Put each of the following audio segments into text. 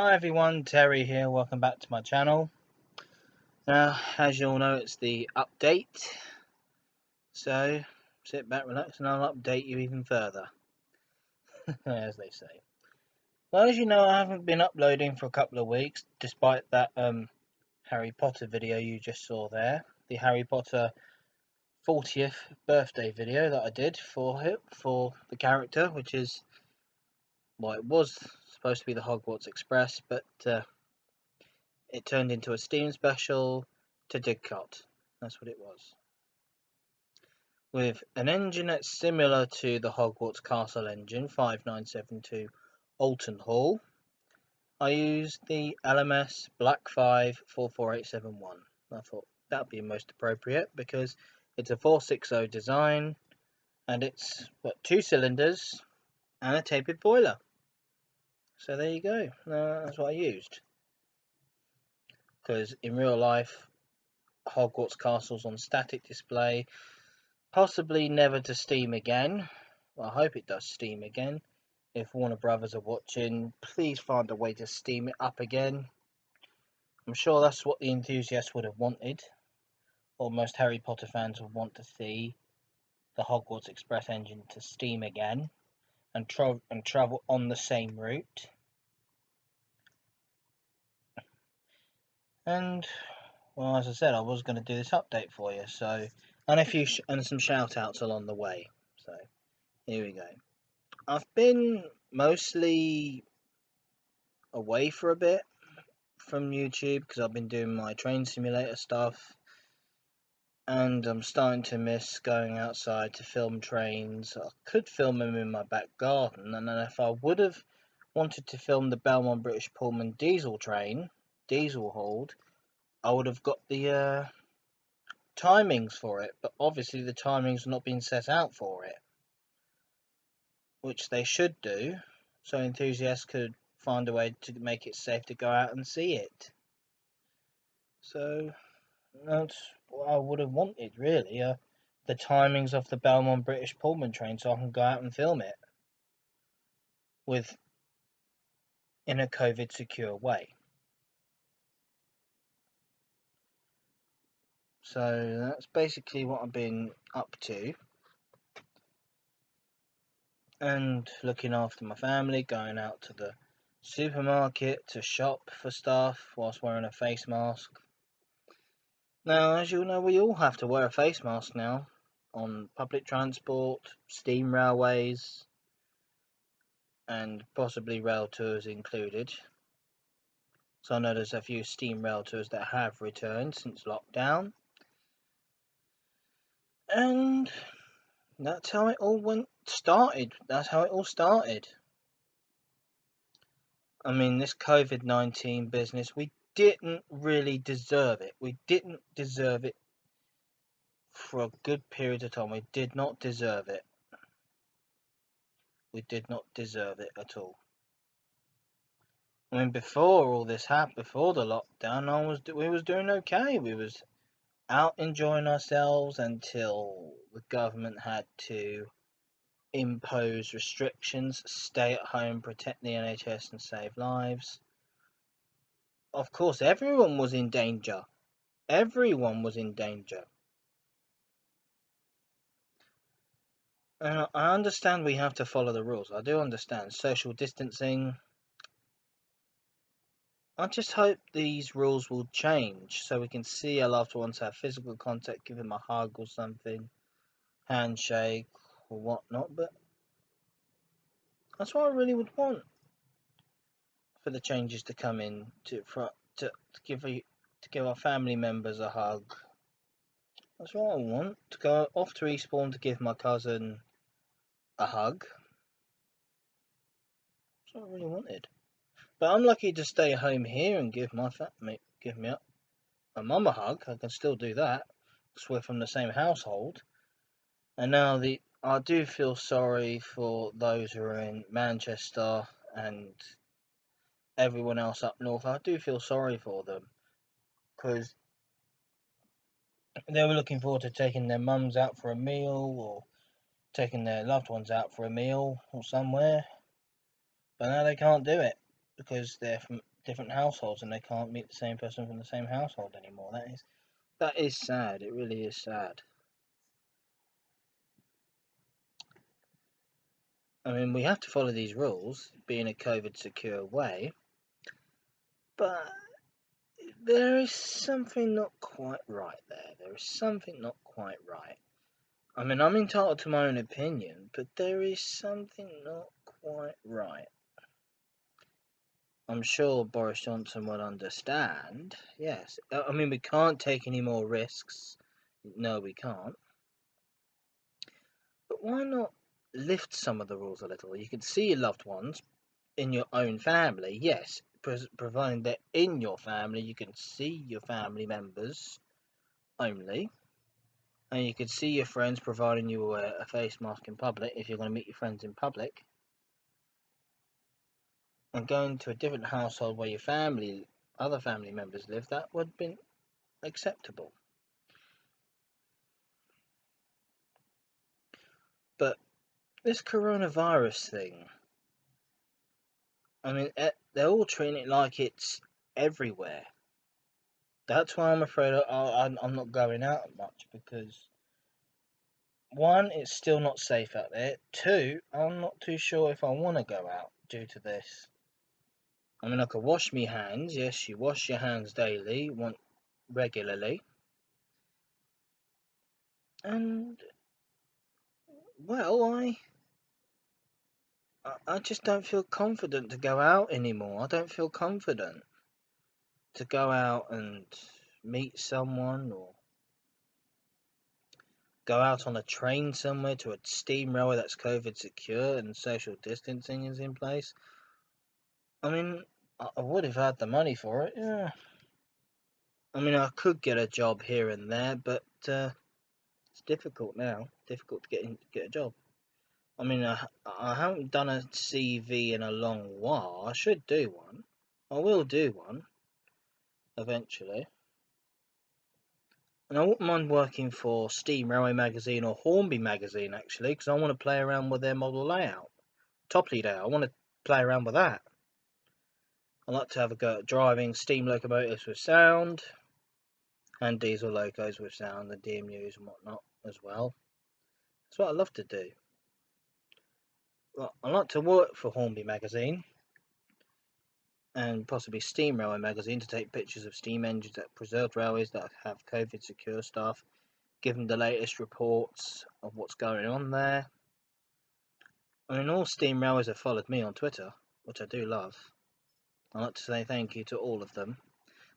Hi everyone, Terry here, welcome back to my channel. Now, as you all know, it's the update, so sit back, relax, and I'll update you even further, as they say. Well, as you know, I haven't been uploading for a couple of weeks, despite that Harry Potter video you just saw there, the Harry Potter 40th birthday video that I did for the character, which is, well, it was supposed to be the Hogwarts Express, but it turned into a Steam special to Didcot. That's what it was. With an engine that's similar to the Hogwarts Castle engine, 5972 Alton Hall, I used the LMS Black 5 44871. I thought that would be most appropriate because it's a 460 design and it's got 2 cylinders and a tapered boiler. So there you go. That's what I used. Because in real life, Hogwarts Castle's on static display, possibly never to Steam again. Well, I hope it does Steam again. If Warner Brothers are watching, please find a way to Steam it up again. I'm sure that's what the enthusiasts would have wanted, or most Harry Potter fans would want to see the Hogwarts Express engine to Steam again and travel on the same route. And well, as I said, I was going to do this update for you, so and some shout outs along the way. So here we go. I've been mostly away for a bit from YouTube because I've been doing my train simulator stuff, and I'm starting to miss going outside to film trains. I could film them in my back garden, and then if I would have wanted to film the Belmont British Pullman diesel hauled, I would have got the timings for it, but obviously the timings are not being set out for it, which they should do, so enthusiasts could find a way to make it safe to go out and see it. So that's what I would have wanted, really, the timings of the Belmont British Pullman train, so I can go out and film it in a COVID secure way. So that's basically what I've been up to, and looking after my family, going out to the supermarket to shop for stuff whilst wearing a face mask. Now, as you know, we all have to wear a face mask now on public transport, steam railways, and possibly rail tours included. So I know there's a few steam rail tours that have returned since lockdown. And that's how it all started. That's how it all started. I mean, this COVID-19 business, we didn't really deserve it. We didn't deserve it for a good period of time. We did not deserve it. We did not deserve it at all. I mean, before all this happened, before the lockdown, we was doing okay. We was out enjoying ourselves until the government had to impose restrictions, stay at home, protect the NHS and save lives. Of course, everyone was in danger. Everyone was in danger. And I understand we have to follow the rules. I do understand social distancing. I just hope these rules will change so we can see our loved ones, have physical contact, give them a hug or something, handshake or whatnot. But that's what I really would want, for the changes to come in to give our family members a hug. That's what I want. To go off to Eastbourne to give my cousin a hug. That's what I really wanted. But I'm lucky to stay home here and give my mum a hug. I can still do that because we're from the same household. And now I do feel sorry for those who are in Manchester and everyone else up north. I do feel sorry for them because they were looking forward to taking their mums out for a meal or taking their loved ones out for a meal or somewhere. But now they can't do it because different households and they can't meet the same person from the same household anymore. That is sad. It really is sad. I mean, we have to follow these rules, be in a COVID secure way, but there is something not quite right there. There is something not quite right. I mean, I'm entitled to my own opinion, but there is something not quite right. I'm sure Boris Johnson will understand. Yes. I mean, we can't take any more risks. No, we can't. But why not lift some of the rules a little? You can see your loved ones in your own family, yes, providing they're in your family, you can see your family members only, and you can see your friends providing you wear a face mask in public if you're going to meet your friends in public, and going to a different household where your other family members live, that would have been acceptable. But this coronavirus thing, I mean, they're all treating it like it's everywhere. That's why I'm afraid I'm not going out much, because one, it's still not safe out there. Two, I'm not too sure if I want to go out due to this. I mean, I could wash my hands. Yes, you wash your hands daily, regularly. And, well, I just don't feel confident to go out anymore. I don't feel confident to go out and meet someone, or go out on a train somewhere to a steam railway that's COVID secure and social distancing is in place. I mean, I would have had the money for it, yeah. I mean, I could get a job here and there, but it's difficult now. Difficult to get a job. I mean, I haven't done a CV in a long while. I should do one. I will do one eventually. And I wouldn't mind working for Steam Railway Magazine or Hornby Magazine, actually, because I want to play around with their model layout. Top layout. I want to play around with that. I like to have a go at driving steam locomotives with sound, and diesel locos with sound, the DMUs and whatnot as well. That's what I love to do. Well, I like to work for Hornby Magazine and possibly Steam Railway Magazine to take pictures of steam engines at preserved railways that have COVID secure stuff, give them the latest reports of what's going on there. I mean, all steam railways have followed me on Twitter, which I do love. I'd like to say thank you to all of them.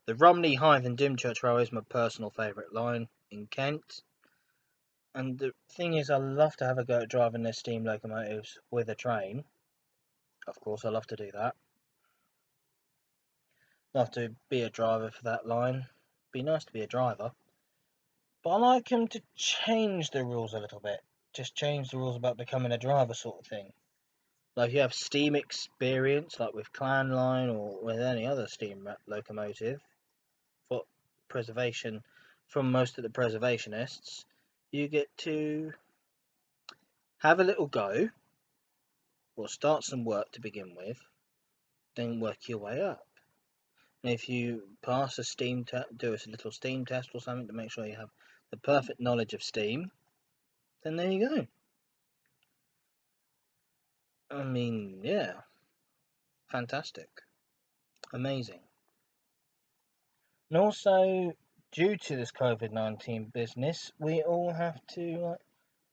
The Romney, Hythe and Dymchurch Railway is my personal favourite line in Kent. And the thing is, I love to have a go at driving their steam locomotives with a train. Of course, I love to do that. Love to be a driver for that line. Be nice to be a driver. But I like them to change the rules a little bit. Just change the rules about becoming a driver sort of thing. Like if you have steam experience, like with Clan Line or with any other steam locomotive, for preservation from most of the preservationists, you get to have a little go, or start some work to begin with, then work your way up. And if you pass a steam test, do a little steam test or something to make sure you have the perfect knowledge of steam, then there you go. I mean, yeah, fantastic, amazing. And also, due to this COVID-19 business, we all have to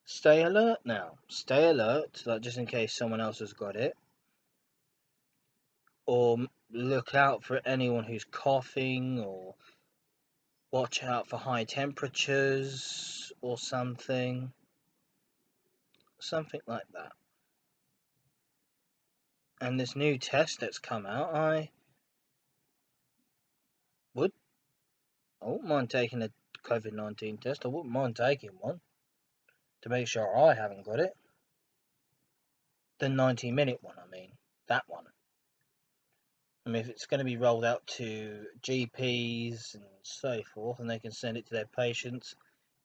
stay alert now. Stay alert, like just in case someone else has got it, or look out for anyone who's coughing, or watch out for high temperatures or something like that. And this new test that's come out, I wouldn't mind taking a COVID-19 test. I wouldn't mind taking one to make sure I haven't got it. The 90-minute one, I mean, that one. I mean, if it's going to be rolled out to GPs and so forth, and they can send it to their patients,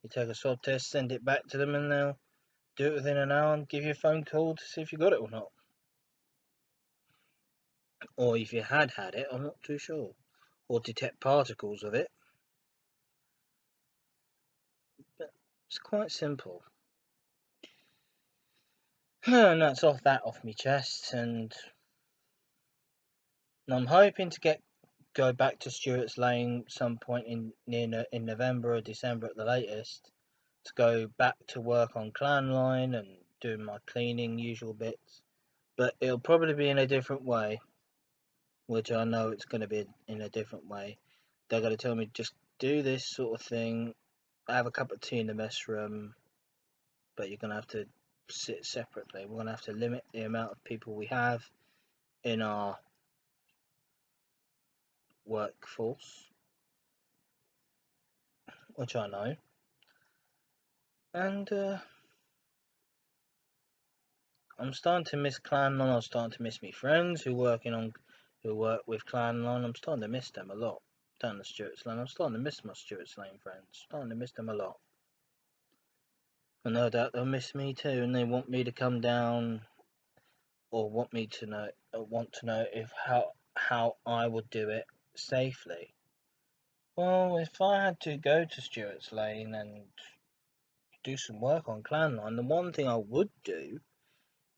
you take a swab test, send it back to them, and they'll do it within an hour and give you a phone call to see if you got it or not. or if you had it, I'm not too sure, or detect particles of it. But it's quite simple. And that's off my chest, and I'm hoping to go back to Stuart's Lane some point in November or December at the latest, to go back to work on Clan Line and doing my cleaning usual bits. But it'll probably be in a different way, which I know it's going to be in a different way. They're going to tell me just do this sort of thing, have a cup of tea in the mess room, but you're going to have to sit separately. We're going to have to limit the amount of people we have in our workforce, which I know. And I'm starting to miss Clanlon. I'm starting to miss my friends who work with Clanlon. I'm starting to miss them a lot. Down the Stuart's Lane, I'm starting to miss my Stuart's Lane friends. Starting to miss them a lot. And no doubt they'll miss me too, and they want me to come down, or want to know if how I would do it safely. Well, if I had to go to Stuart's Lane and do some work on Clanline, the one thing I would do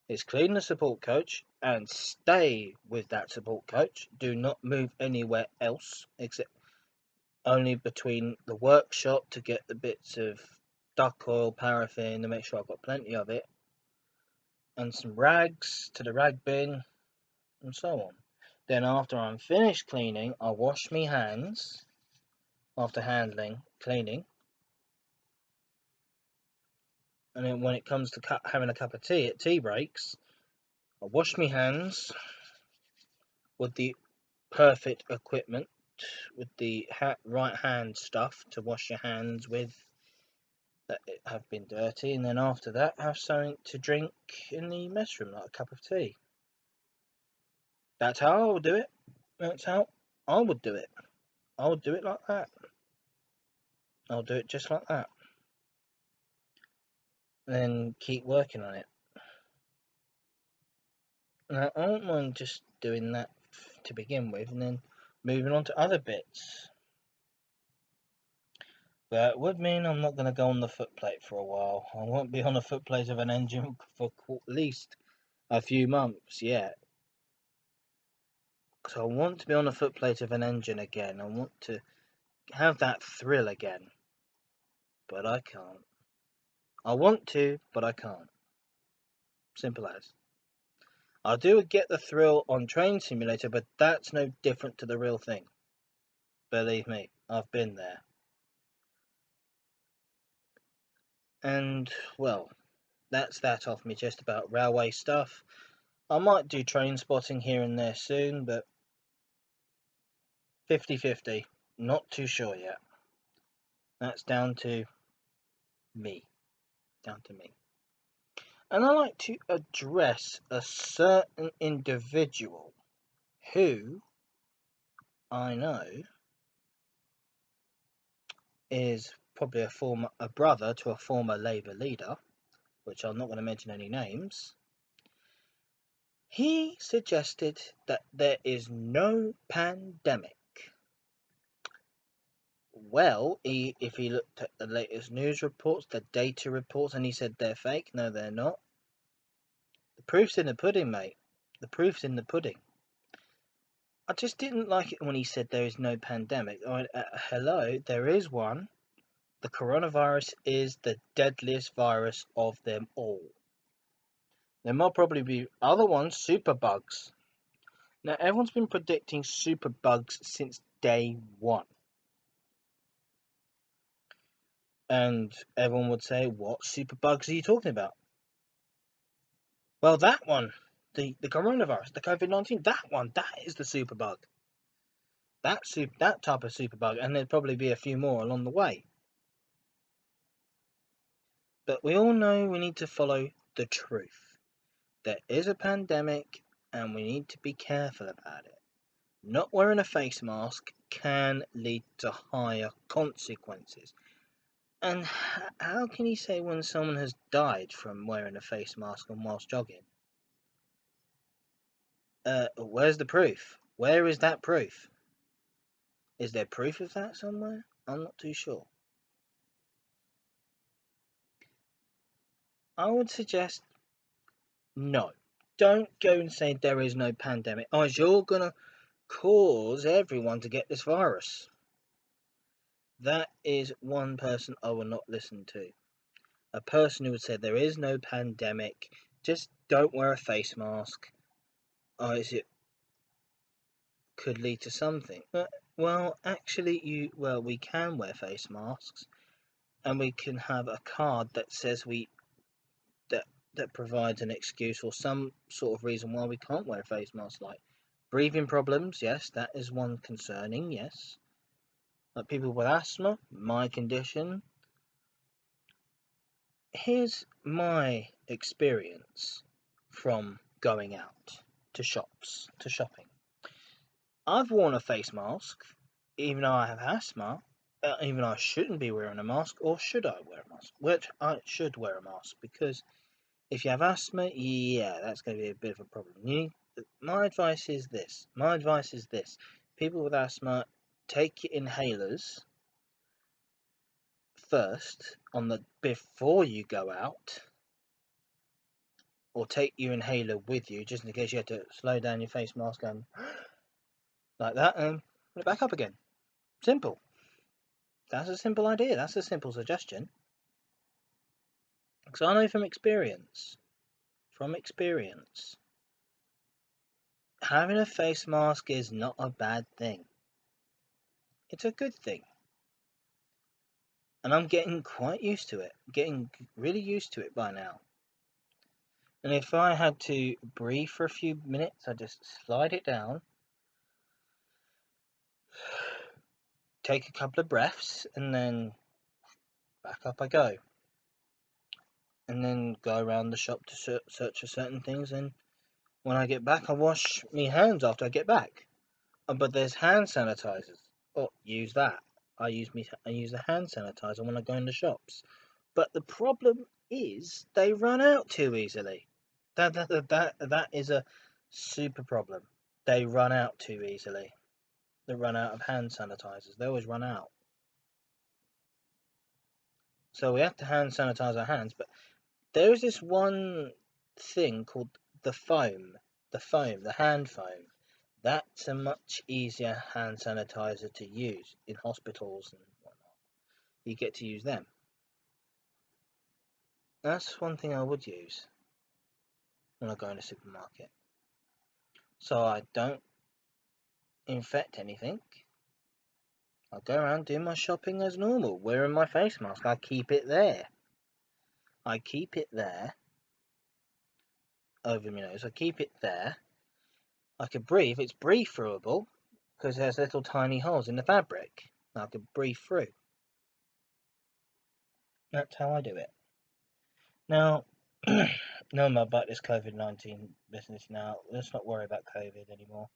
is clean the support coach and stay with that support coach. Do not move anywhere else except only between the workshop to get the bits of duck oil, paraffin to make sure I've got plenty of it, and some rags to the rag bin, and so on. Then after I'm finished cleaning, I wash my hands after cleaning, and then when it comes to having a cup of tea at tea breaks, I wash my hands with the perfect equipment, with the right hand stuff to wash your hands with that have been dirty, and then after that have something to drink in the mess room, like a cup of tea. That's how I would do it. That's how I would do it. I would do it like that. I'll do it just like that. And then keep working on it. Now, I don't mind just doing that to begin with, and then moving on to other bits. But it would mean I'm not going to go on the footplate for a while. I won't be on the footplate of an engine for at least a few months yet. So I want to be on the footplate of an engine again. I want to have that thrill again. But I can't. I want to, but I can't. Simple as. I do get the thrill on Train Simulator, but that's no different to the real thing. Believe me, I've been there. And, well, that's that off me just about railway stuff. I might do train spotting here and there soon, but 50-50. Not too sure yet. That's down to me. Down to me. And I like to address a certain individual who I know is probably a brother to a former Labour leader, which I'm not going to mention any names. He suggested that there is no pandemic. Well, if he looked at the latest news reports, the data reports, and he said they're fake, no, they're not. The proof's in the pudding, mate. The proof's in the pudding. I just didn't like it when he said there is no pandemic. Hello, there is one. The coronavirus is the deadliest virus of them all. There might probably be other ones, superbugs. Now, everyone's been predicting superbugs since day one. And everyone would say, what superbugs are you talking about? Well, that one, the coronavirus, the COVID-19, that is the superbug. That type of superbug, and there'd probably be a few more along the way. But we all know we need to follow the truth. There is a pandemic, and we need to be careful about it. Not wearing a face mask can lead to higher consequences. And how can you say when someone has died from wearing a face mask and whilst jogging? Where's the proof? Where is that proof? Is there proof of that somewhere? I'm not too sure. I would suggest no. Don't go and say there is no pandemic. Oh, you're gonna cause everyone to get this virus. That is one person I will not listen to. A person who would say there is no pandemic, just don't wear a face mask. Oh, it could lead to something. Well, actually, we can wear face masks, and we can have a card that says that that provides an excuse or some sort of reason why we can't wear a face mask, like breathing problems. Yes, that is one concerning. Yes, like people with asthma, my condition. Here's my experience from going out to shopping. I've worn a face mask, even though I have asthma, even though I shouldn't be wearing a mask, or should I wear a mask? Which I should wear a mask, because if you have asthma, yeah, that's going to be a bit of a problem. My advice is this. People with asthma, take your inhalers first before you go out, or take your inhaler with you, just in case you have to slow down your face mask and like that, and put it back up again. Simple. That's a simple idea. That's a simple suggestion. Because I know from experience, having a face mask is not a bad thing. It's a good thing. And I'm getting quite used to it. Getting really used to it by now. And if I had to breathe for a few minutes, I just slide it down, take a couple of breaths, and then back up I go. And then go around the shop to search for certain things, and when I get back I wash my hands after I get back. But there's hand sanitizers. Oh, use that. I use the hand sanitizer when I go in the shops. But the problem is they run out too easily. That is a super problem. They run out too easily. They run out of hand sanitizers. They always run out. So we have to hand sanitize our hands. But there is this one thing called the foam. The hand foam. That's a much easier hand sanitizer to use in hospitals and whatnot. You get to use them. That's one thing I would use when I go in a supermarket. So I don't infect anything. I go around doing my shopping as normal, wearing my face mask. I keep it there. Over my nose. I keep it there. I can breathe. It's breathe-throughable because there's little tiny holes in the fabric. I can breathe through. That's how I do it. Now, no more about this COVID-19 business now. Let's not worry about COVID anymore.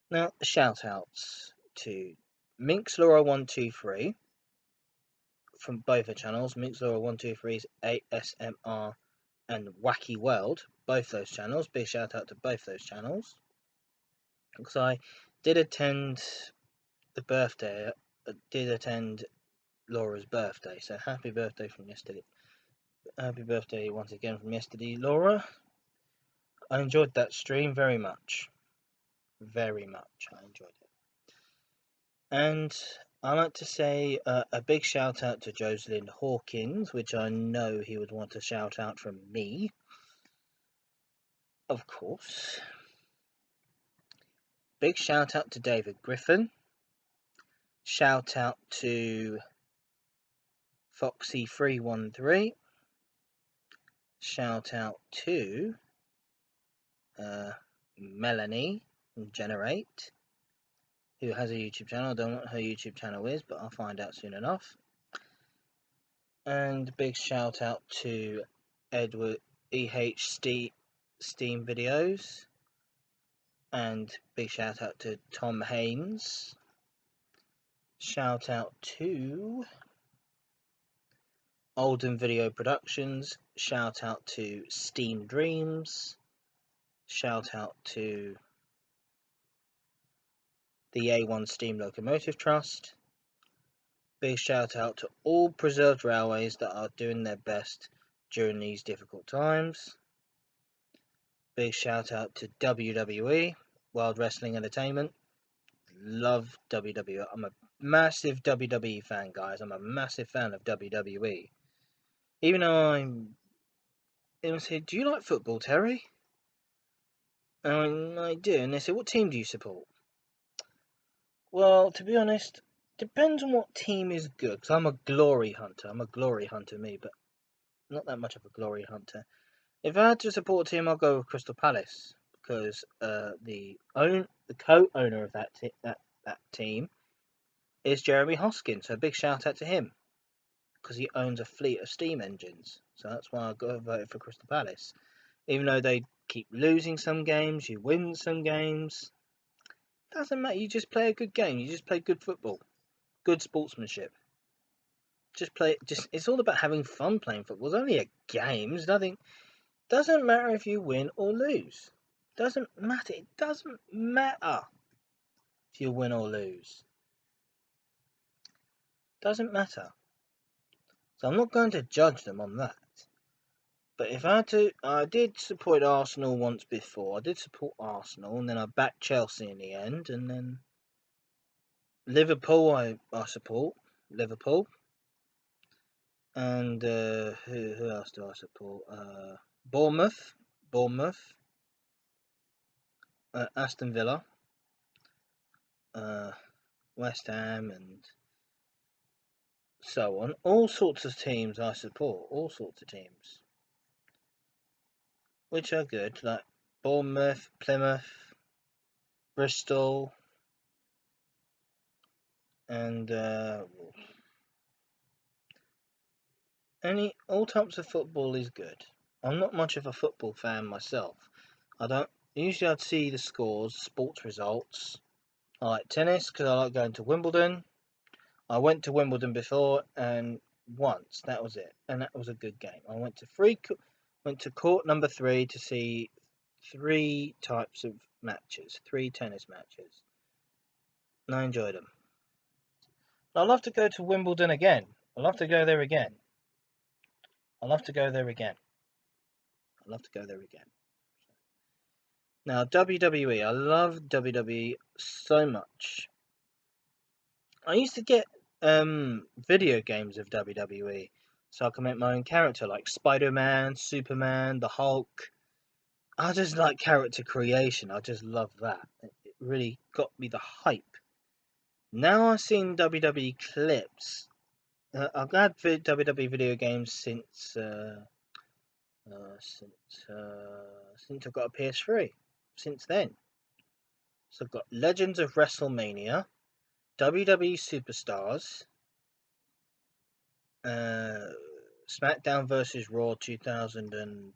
Now, shout-outs to Minxlaura123 from both the channels. Minxlaura123's ASMR and Wacky World. Both those channels. Big shout-out to both those channels. Because I did attend Laura's birthday. So happy birthday from yesterday. Happy birthday once again from yesterday, Laura. I enjoyed that stream very much. Very much. I enjoyed it. And I like to say a big shout out to Jocelyn Hawkins, which I know he would want a shout out from me. Of course. Big shout out to David Griffin. Shout out to Foxy313. Shout out to Melanie Generate, who has a YouTube channel. I don't know what her YouTube channel is, but I'll find out soon enough. And big shout out to Edward Steam Videos. And big shout out to Tom Haynes. Shout out to Olden Video Productions. Shout out to Steam Dreams. Shout out to the A1 Steam Locomotive Trust. Big shout out to all preserved railways that are doing their best during these difficult times. Big shout out to WWE, World Wrestling Entertainment. Love WWE. I'm a massive WWE fan, guys. I'm a massive fan of WWE. Even though everyone said, "Do you like football, Terry?" And I do. And they said, "What team do you support?" Well, to be honest, depends on what team is good. Because I'm a glory hunter. I'm a glory hunter, me, but not that much of a glory hunter. If I had to support a team, I'll go with Crystal Palace because the co-owner of that team is Jeremy Hoskins. So a big shout out to him because he owns a fleet of steam engines. So that's why I got voted for Crystal Palace. Even though they keep losing some games, you win some games. Doesn't matter. You just play a good game. You just play good football, good sportsmanship. Just play. Just it's all about having fun playing football. It's only a game. It's nothing. Doesn't matter if you win or lose. Doesn't matter. It doesn't matter if you win or lose. Doesn't matter. So I'm not going to judge them on that. But if I had to, I did support Arsenal once before. I did support Arsenal, and then I backed Chelsea in the end, and then Liverpool. I support Liverpool, and who else do I support? Bournemouth, Aston Villa, West Ham, and so on. All sorts of teams I support. All sorts of teams, which are good, like Bournemouth, Plymouth, Bristol, and all types of football is good. I'm not much of a football fan myself. I don't usually I'd see the scores, sports results. I like tennis because I like going to Wimbledon. I went to Wimbledon before and once that was it, and that was a good game. I went to court number 3 to see 3 types of matches, 3 tennis matches, and I enjoyed them. I'd love to go to Wimbledon again. I'd love to go there again. I'd love to go there again. I'd love to go there again. Now, WWE. I love WWE so much. I used to get video games of WWE, so I can make my own character, like Spider-Man, Superman, the Hulk. I just like character creation. I just love that. It really got me the hype. Now I've seen WWE clips. I've had WWE video games since since I've got a PS3. Since then, so I've got Legends of WrestleMania, WWE Superstars, SmackDown vs. Raw 2009,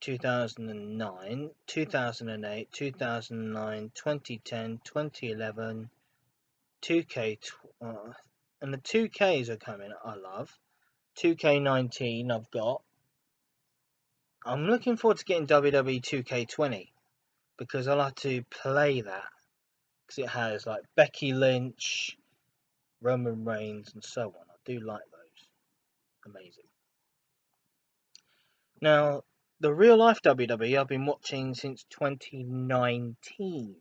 2008, 2009, 2010, 2011, 2K, and the 2Ks are coming. I love 2K19. I'm looking forward to getting WWE 2K20 because I like to play that because it has like Becky Lynch, Roman Reigns, and so on. I do like those. Amazing. Now, the real life WWE I've been watching since 2019.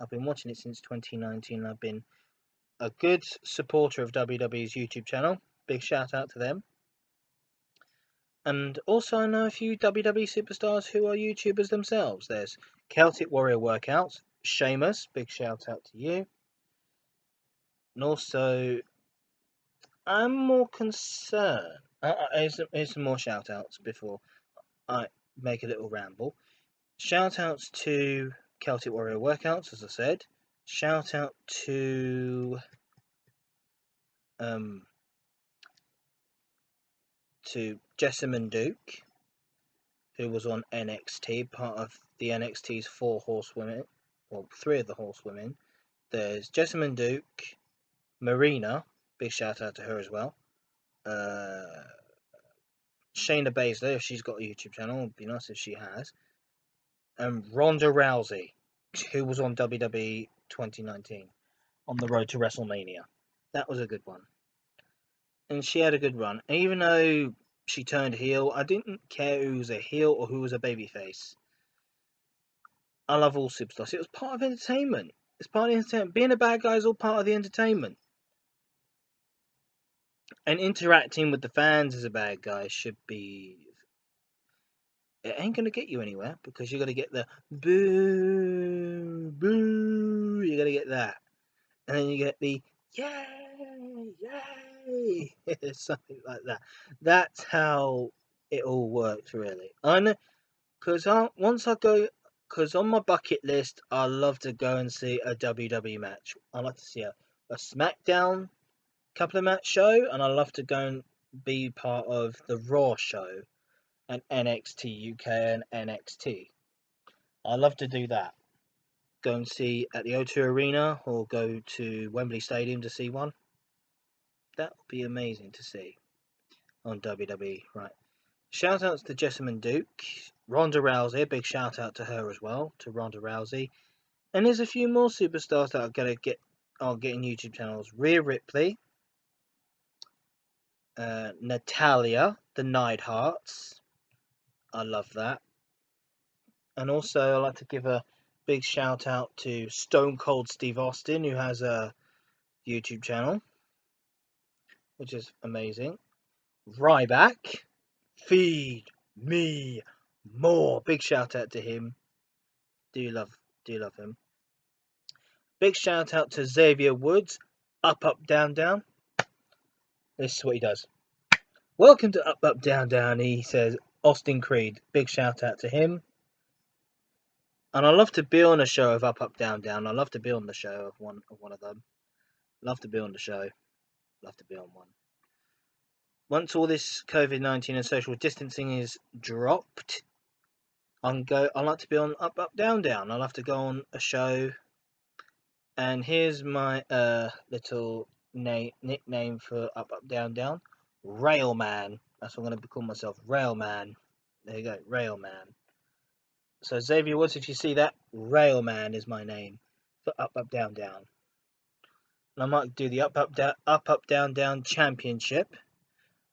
I've been watching it since 2019. I've been a good supporter of WWE's YouTube channel. Big shout out to them. And also I know a few WWE superstars who are YouTubers themselves. There's Celtic Warrior Workouts, Sheamus, big shout out to you. And also, I'm more concerned. Here's some more shout outs before I make a little ramble. Shout outs to Celtic Warrior Workouts, as I said. Shout out to Jessamine Duke, who was on NXT, part of the NXT's 4 horsewomen, or 3 of the horsewomen. There's Jessamine Duke, Marina, big shout out to her as well. Shayna Baszler, if she's got a YouTube channel, it'd be nice if she has. and Ronda Rousey, who was on WWE 2019 on the road to WrestleMania. That was a good one. And she had a good run. And even though she turned heel, I didn't care who was a heel or who was a babyface. I love all superstars. It was part of entertainment. It's part of the entertainment. Being a bad guy is all part of the entertainment. And interacting with the fans as a bad guy should be. It ain't gonna get you anywhere because you gotta get the boo, boo. You gotta get that, and then you get the yay, yay, something like that. That's how it all works, really. I know, because once I go, because on my bucket list, I love to go and see a WWE match. I like to see a SmackDown couple of match show, and I love to go and be part of the Raw show and NXT UK and NXT. I love to do that. Go and see at the O2 Arena or go to Wembley Stadium to see one. That would be amazing to see on WWE. Right. Shout outs to Jessamine Duke, Ronda Rousey, a big shout out to her as well, to Ronda Rousey. And there's a few more superstars that are getting YouTube channels. Rhea Ripley, Natalia, the Neidharts. I love that. And also, I'd like to give a big shout out to Stone Cold Steve Austin, who has a YouTube channel, which is amazing. Ryback, feed me more. Big shout out to him. Do love him. Big shout out to Xavier Woods, Up Up Down Down. This is what he does. Welcome to Up Up Down Down. He says Austin Creed. Big shout out to him. And I love to be on a show of Up Up Down Down. I love to be on the show of one of them. Love to be on the show. Love to be on one. Once all this COVID-19 and social distancing is dropped, I like to be on Up Up Down Down. I love to go on a show. And here's my little nickname for Up Up Down Down. Railman. That's what I'm going to call myself. Railman. There you go. Railman. So Xavier Woods, if you see that, Railman is my name for Up Up Down Down. And I might do the Up Up Down Down Championship.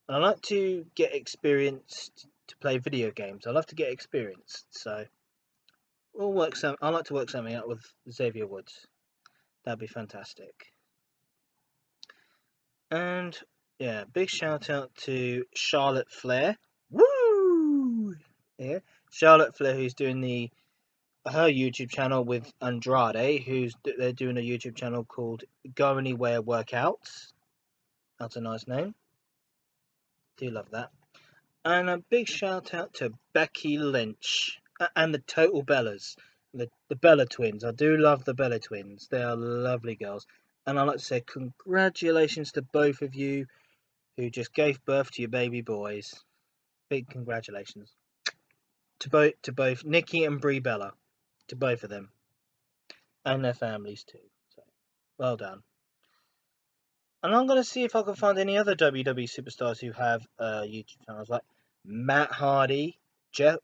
And I like to get experienced to play video games. I love to get experienced. So I like to work something out with Xavier Woods. That'd be fantastic. And yeah, big shout out to Charlotte Flair. Woo! Yeah, Charlotte Flair, who's doing her YouTube channel with Andrade, they're doing a YouTube channel called Go Anywhere Workouts. That's a nice name. Do love that. And a big shout out to Becky Lynch and the Total Bellas, the Bella twins. I do love the Bella twins. They are lovely girls. And I'd like to say congratulations to both of you who just gave birth to your baby boys. Big congratulations to both Nikki and Brie Bella, to both of them, and their families too. So well done. And I'm going to see if I can find any other WWE superstars who have YouTube channels, like Matt Hardy,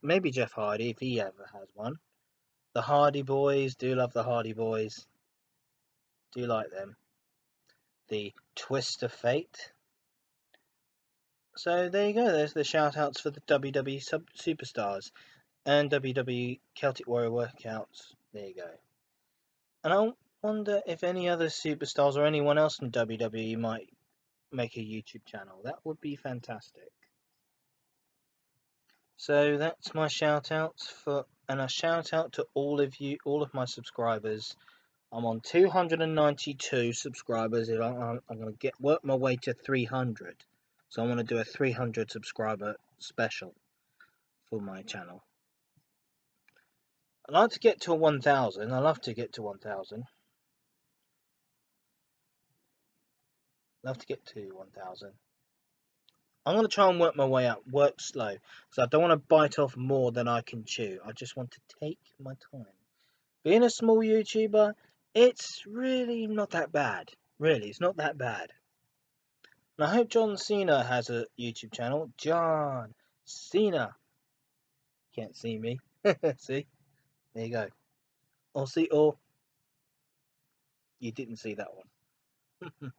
maybe Jeff Hardy, if he ever has one. The Hardy Boys, do love the Hardy Boys. Do like them. The Twist of Fate. So there you go. There's the shout outs for the WWE superstars and WWE Celtic Warrior workouts. There you go. And I wonder if any other superstars or anyone else from WWE might make a YouTube channel. That would be fantastic. So that's my shout outs and a shout out to all of you, all of my subscribers. I'm on 292 subscribers. I'm going to work my way to 300. So I want to do a 300 subscriber special for my channel. I'd like to get to 1,000. I love to get to 1,000. Love to get to 1,000. I'm going to try and work my way up, work slow, because I don't want to bite off more than I can chew. I just want to take my time. Being a small YouTuber, it's really not that bad. Really, it's not that bad. And I hope John Cena has a YouTube channel. John Cena. Can't see me. See? There you go. Aussie, or you didn't see that one.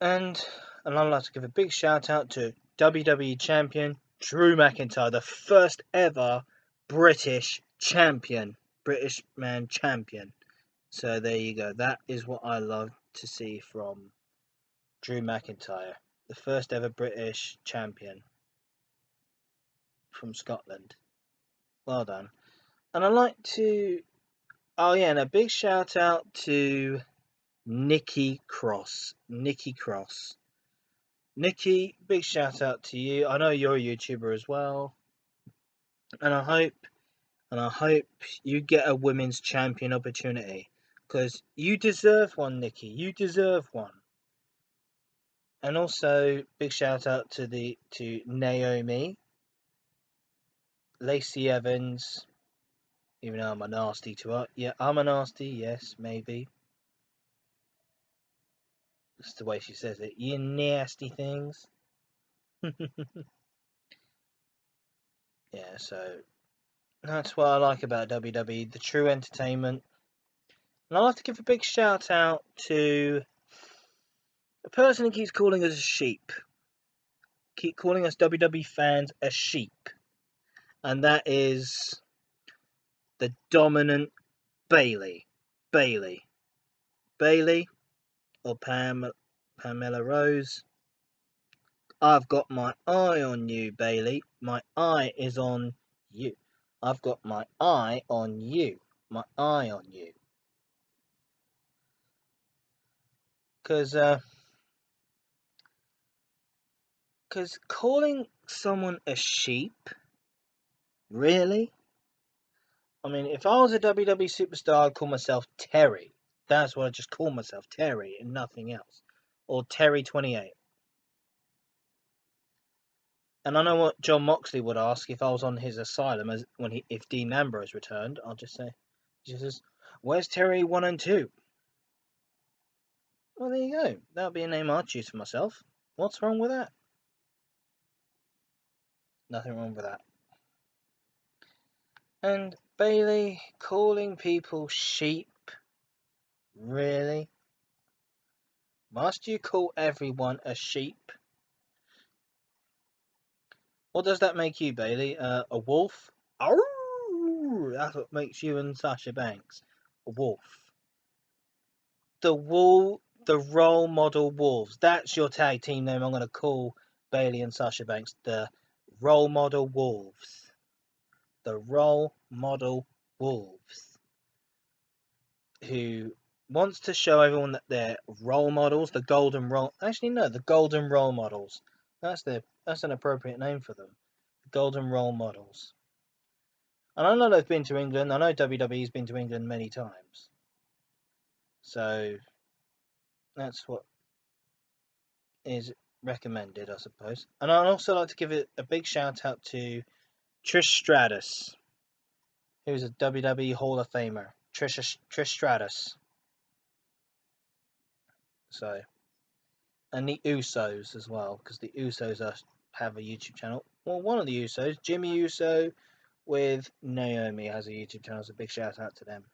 and I'd like to give a big shout out to WWE Champion Drew McIntyre, the first ever British champion, British man champion. So there you go. That is what I love to see from Drew McIntyre, the first ever British champion from Scotland. Well done. And I'd like to, oh yeah, and a big shout out to Nikki Cross. Nikki Cross. Nikki, big shout out to you. I know you're a YouTuber as well. And I hope you get a women's champion opportunity. Because you deserve one, Nikki. You deserve one. And also, big shout out to Naomi, Lacey Evans. Even though I'm a nasty to her. Yeah, I'm a nasty. Yes, maybe. That's the way she says it. You nasty things. Yeah, so that's what I like about WWE, the true entertainment. And I'd like to give a big shout out to a person who keeps calling us a sheep. Keep calling us WWE fans a sheep. And that is the dominant Bailey. Bailey. Bailey or Pamela Rose. I've got my eye on you, Bailey. My eye is on you. I've got my eye on you. My eye on you. Because calling someone a sheep, really? I mean, if I was a WWE superstar, I'd call myself Terry. That's what I just call myself, Terry, and nothing else. Or Terry28. And I know what John Moxley would ask if I was on his asylum if Dean Ambrose returned. I'll just say, he says, "Where's Terry 1 and 2?" Well, there you go. That would be a name I'd choose for myself. What's wrong with that? Nothing wrong with that. And Bailey calling people sheep? Really? Must you call everyone a sheep? What does that make you, Bailey? A wolf? Oh, that's what makes you and Sasha Banks a wolf. The role model wolves. That's your tag team name. I'm going to call Bailey and Sasha Banks the role model wolves. The role model wolves, who wants to show everyone that they're role models. The golden role. Actually, no, the golden role models. That's an appropriate name for them. The golden role models. And I know they've been to England. I know WWE's been to England many times. So that's what is recommended, I suppose. And I'd also like to give it a big shout out to Trish Stratus, who's a WWE Hall of Famer. Trish Stratus. So, and the Usos as well, because the Usos have a YouTube channel. Well, one of the Usos, Jimmy Uso, with Naomi, has a YouTube channel. So, big shout out to them.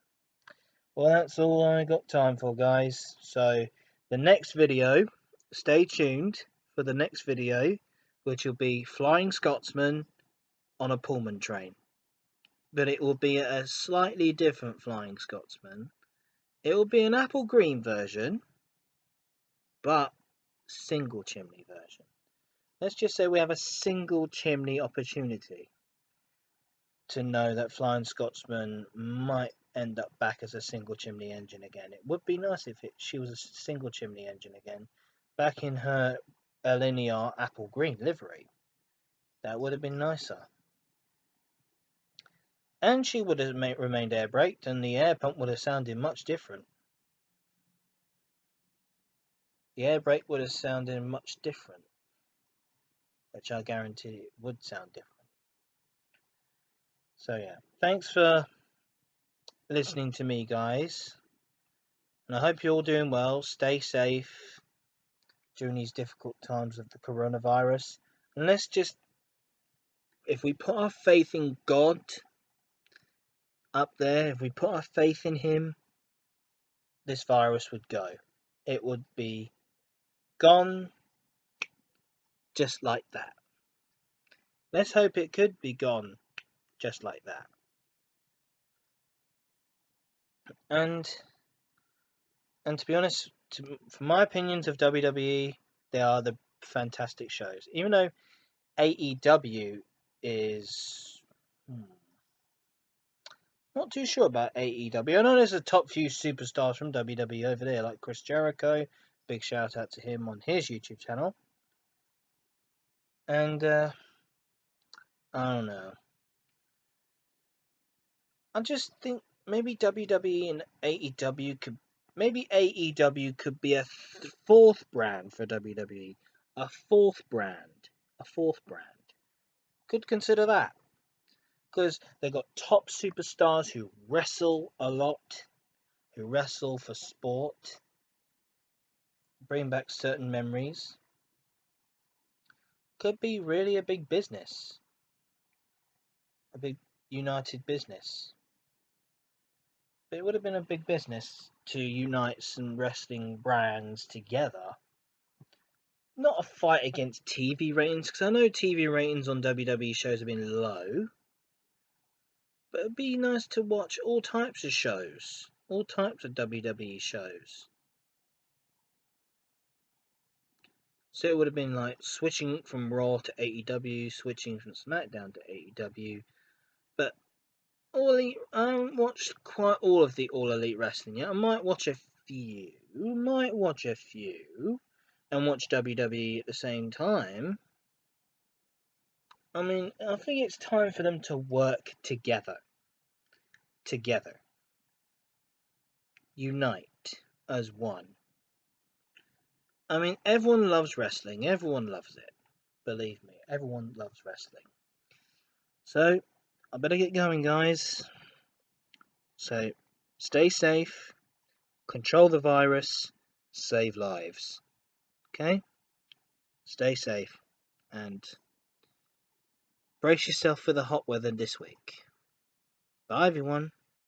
Well, that's all I got time for, guys. So, the next video, stay tuned for the next video, which will be Flying Scotsman on a Pullman train. But it will be a slightly different Flying Scotsman. It will be an apple green version, but single chimney version. Let's just say we have a single chimney opportunity to know that Flying Scotsman might end up back as a single chimney engine again. It would be nice if she was a single chimney engine again, back in her linear apple green livery. That would have been nicer. And she would have remained air braked, and the air pump would have sounded much different. The air brake would have sounded much different, which I guarantee it would sound different. So yeah, thanks for listening to me, guys. And I hope you're all doing well. Stay safe during these difficult times of the coronavirus. And let's just, if we put our faith in God up there, if we put our faith in him, this virus would go. It would be gone just like that. Let's hope it could be gone just like that. And to be honest, for my opinions of WWE, they are the fantastic shows. Even though AEW is not too sure about AEW. I know there's a top few superstars from WWE over there, like Chris Jericho. Big shout out to him on his YouTube channel. And I don't know. I just think maybe WWE and AEW could. Maybe AEW could be a fourth brand for WWE. A fourth brand. A fourth brand. Could consider that. Because they've got top superstars who wrestle a lot, who wrestle for sport, bring back certain memories. Could be really a big business, a big united business. But it would have been a big business to unite some wrestling brands together. Not a fight against TV ratings, because I know TV ratings on WWE shows have been low. But it'd be nice to watch all types of shows, all types of WWE shows. So it would have been like switching from Raw to AEW, switching from SmackDown to AEW. But I haven't watched quite all of the All Elite Wrestling yet. I might watch a few, and watch WWE at the same time. I mean, I think it's time for them to work together. Unite as one. I mean, everyone loves wrestling. Everyone loves it. Believe me, everyone loves wrestling. So, I better get going, guys. So, stay safe, control the virus, save lives. Okay? Stay safe, and brace yourself for the hot weather this week. Bye, everyone.